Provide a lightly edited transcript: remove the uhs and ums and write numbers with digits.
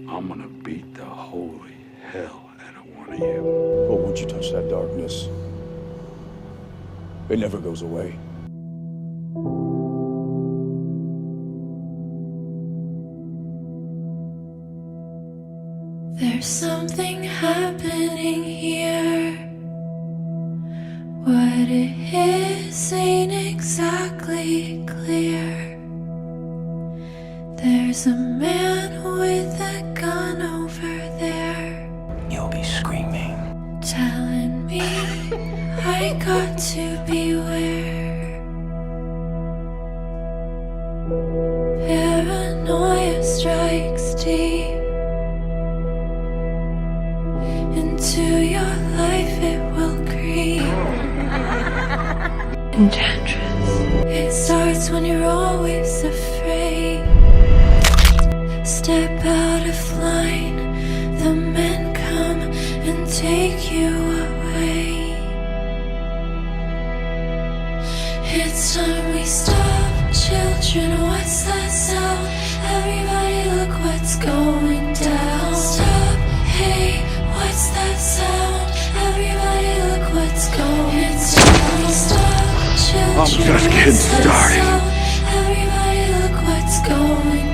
I'm gonna beat the holy hell out of one of you. But once you touch that darkness, it never goes away. There's something happening here. What it is ain't exactly clear. There's a man with a gun over there. You'll be screaming, telling me I got to beware. Paranoia strikes deep into your life, it will creep. Enchantress. It starts when you're always afraid. Step out of line, the men come and take you away. It's time we stop, children, what's that sound? Everybody look what's going down. Stop, hey, what's that sound? Everybody look what's going down. It's time we stop, children, I'm just getting started. Everybody look what's going down.